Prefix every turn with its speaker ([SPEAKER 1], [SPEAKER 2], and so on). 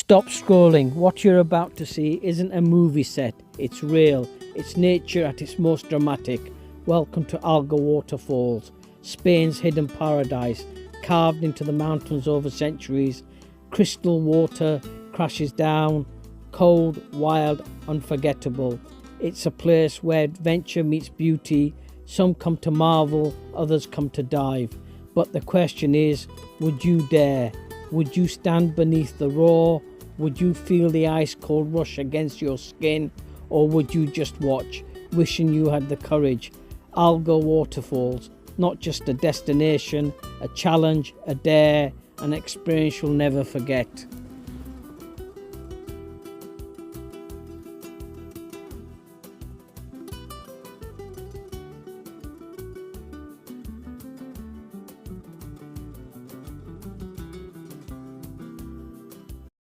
[SPEAKER 1] Stop scrolling. What you're about to see isn't a movie set. It's real. It's nature at its most dramatic. Welcome to Algar Waterfalls, Spain's hidden paradise, carved into the mountains over centuries. Crystal water crashes down, cold, wild, unforgettable. It's a place where adventure meets beauty. Some come to marvel, others come to dive. But the question is, would you dare? Would you stand beneath the roar? Would you feel the ice cold rush against your skin? Or would you just watch, wishing you had the courage? Algar Waterfalls, not just a destination, a challenge, a dare, an experience you'll never forget.